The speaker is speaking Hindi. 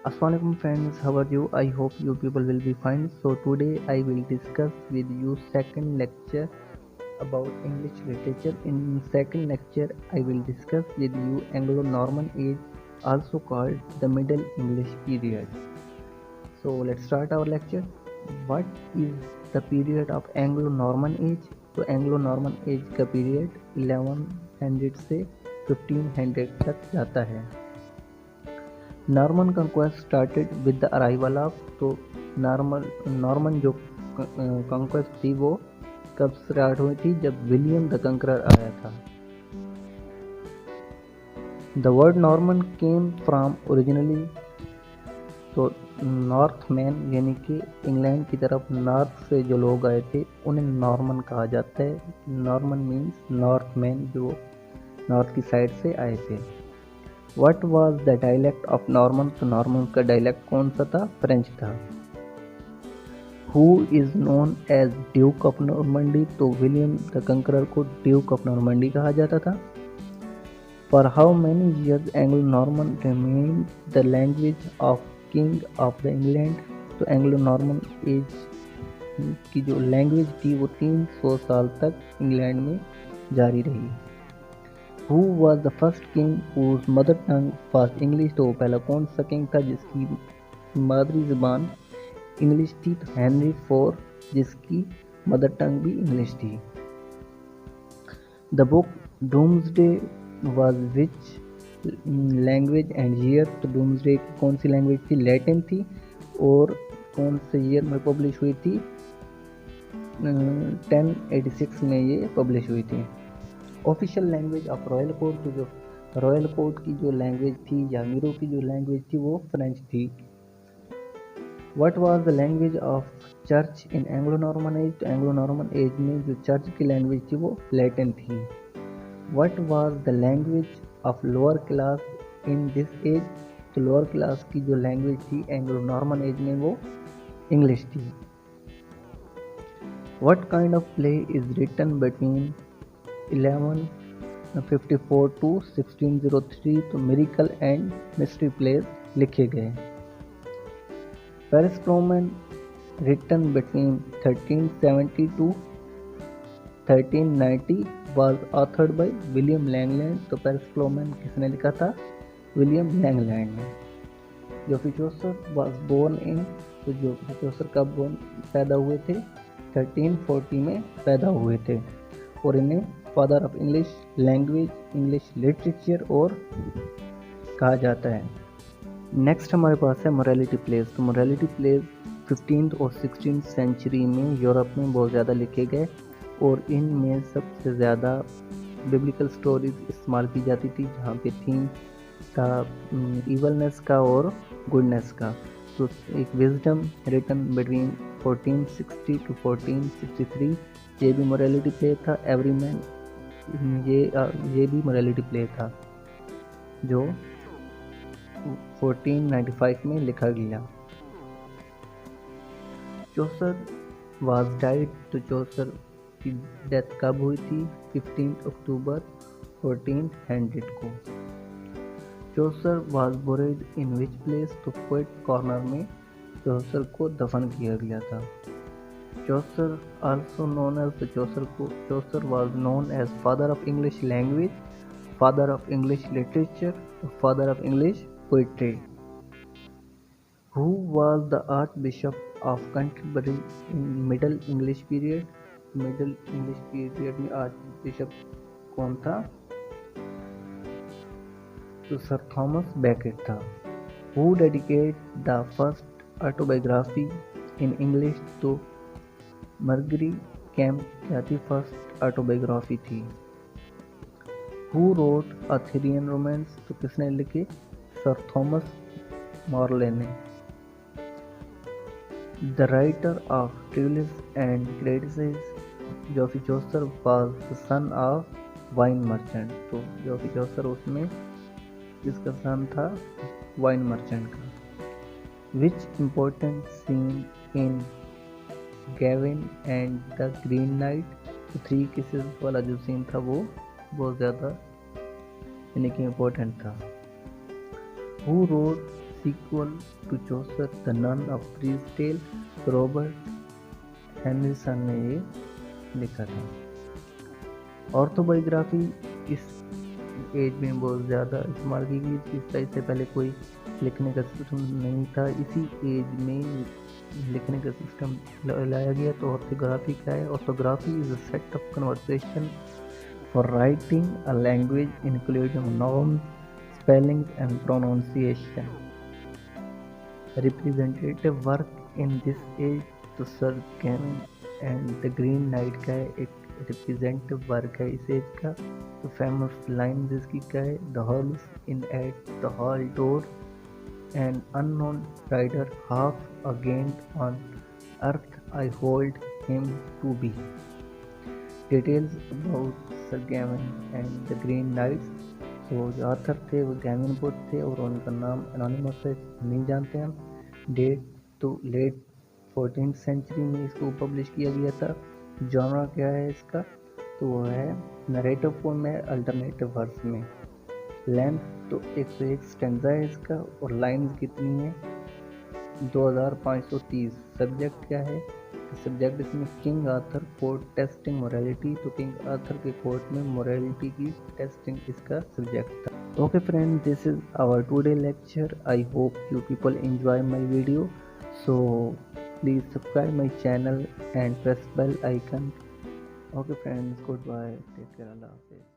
Assalamualaikum friends, how are you? I hope you people will be fine. So today I will discuss with you second lecture about English literature. In second lecture I will discuss with you Anglo-Norman age, also called the Middle English period. So let's start our lecture. What is the period of Anglo-Norman age? तो Anglo-Norman age का पीरियड 1100 से 1500 तक जाता है. Norman conquest started with the arrival of, तो नॉर्मन जो कंक्वेस्ट थी वो कब स्टार्ट हुई थी? जब विलियम द कंकरर आया था. The word Norman came from originally, तो नॉर्थमैन यानी कि इंग्लैंड की तरफ नॉर्थ से जो लोग आए थे उन्हें नॉर्मन कहा जाता है. नॉर्मन मीन्स नॉर्थमैन, जो नॉर्थ की साइड से आए थे. What was the dialect of Norman, तो नॉर्मन का डायलैक्ट कौन सा था? फ्रेंच था. Who is known as duke of Normandy, तो विलियम द कंकरर को ड्यूक ऑफ नॉर्मंडी कहा जाता था. For how many years Anglo Norman remain the language of king of the England, तो एंग्लो नॉर्मन एज की जो लैंग्वेज थी वो 300 साल तक इंग्लैंड में जारी रही. Who was the first king whose mother tongue was English, तो पहला कौन सा किंग था जिसकी मादरी ज़ुबान इंग्लिश थी? तो हेनरी फोर, जिसकी मदर टंग भी इंग्लिश थी. The book doomsday was which language and year, तो डूम्सडे की कौन सी लैंग्वेज थी? लैटिन थी. और कौन से ईयर में पब्लिश हुई थी? 1086 में ये पब्लिश हुई थी. Official language of royal court, तो जो रॉयल कोर्ट की जो लैंग्वेज थी या मीरो की जो लैंग्वेज थी वो फ्रेंच थी. What was the language of church in Anglo Norman age, तो एंग्लो नॉर्मन एज में जो चर्च की लैंग्वेज थी वो लैटिन थी. What was the language of lower class in this age, तो लोअर क्लास की जो लैंग्वेज थी एंग्लो नॉर्मन एज में वो इंग्लिश थी. What kind of play is written between 1154 to 1603, तो मिरेकल एंड मिस्ट्री प्लेस लिखे गए. Piers Plowman written between 1370 to 1390 was authored by William Langland, तो पेरिस फ्लोमन किसने लिखा था? विलियम लैंगलैंड ने. जोफी चौसर वाज बोर्न इन, तो जोफी चौसर कब पैदा हुए थे? 1340 में पैदा हुए थे. और इन्हें father of English language, English literature और कहा जाता है. नेक्स्ट हमारे पास है मोरालिटी प्लेस. तो मोरालिटी प्लेस 15th और 16th सेंचुरी में यूरोप में बहुत ज़्यादा लिखे गए और इनमें सबसे ज़्यादा बिब्लिकल स्टोरीज इस्तेमाल की जाती थी, जहाँ पे थीम था इवलनेस का और गुडनेस का. तो एक विजडम रिटन बिटवीन 1460 टू 1463, ये भी मोरालिटी प्ले था. एवरी मैन, ये भी मोरालिटी प्ले था जो 1495 में लिखा गया. चौसर वाज डाइड, तो चौसर की डेथ कब हुई थी? 15 अक्टूबर 1400 को. चौसर वाज बोरेड इन विच प्लेस, तो पोएट कॉर्नर में चौसर को दफन किया गया था. चौसर also known as the Chaucer was known as father of English language, father of English literature, father of English poetry. Who was the Archbishop of Canterbury in Middle English period? Middle English period में Archbishop कौन था? तो सर थॉमस बैकेट था. Who dedicated the first autobiography in English, तो मर्गरी कैम्प क्या थी? फर्स्ट ऑटोबायोग्राफी थी. हु रोट अथेरियन रोमांस, तो किसने लिखी? सर थॉमस मॉरले ने. The writer of Troilus and Criseyde, Geoffrey Chaucer was the son of wine merchant, तो जोफी चौसर उसमें किसका सन था? वाइन मर्चेंट का. Which important scene in Gawain and the Green Knight, तो 3 केसेस वाला जो सीन था वो बहुत ज़्यादा यानी कि इम्पोर्टेंट था. Who wrote sequel to Chaucer, The Nun of Breeze Tale, Robert Henryson ने ये लिखा था। ऑर्थोबायोग्राफी इस एज में बहुत ज़्यादा इस्तेमाल की गई थी, इससे पहले कोई लिखने का सिस्टम नहीं था, इसी एज में लिखने का सिस्टम लाया गया। तो ऑर्थोग्राफी क्या है? Orthography is a set of conversation for writing a language including norms, spelling and pronunciation. Representative work in this age तो sir Gawain and the Green Knight का है, एक रिप्रेजेंटेटिव वर्क है इस एज का। तो फेमस लाइन जिसकी क्या है? The halls in at the hall door an unknown rider half against on earth I hold him to be. Details about sir Gawain and the green knights. तो जो ऑथर थे वो गैविन बुट थे और उनका नाम एनोनिमस है, नहीं जानते हम। डेट तो लेट 14th सेंचुरी में इसको पब्लिश किया गया था। जॉनर क्या है इसका? तो वो है नरेटिव फॉर्म में, अल्टरनेटिव वर्स में। लेंथ तो 101 स्टैंजा है इसका, और लाइन्स कितनी है? 2530। सब्जेक्ट क्या है? सब्जेक्ट इसमें king Arthur court testing morality, तो किंग आर्थर के कोर्ट में मोरालिटी की टेस्टिंग इसका सब्जेक्ट था। Okay friend, this is our today lecture. I hope you people enjoy my video, so please subscribe my channel and press bell icon. Okay friends, goodbye, take care, Allah Hafiz.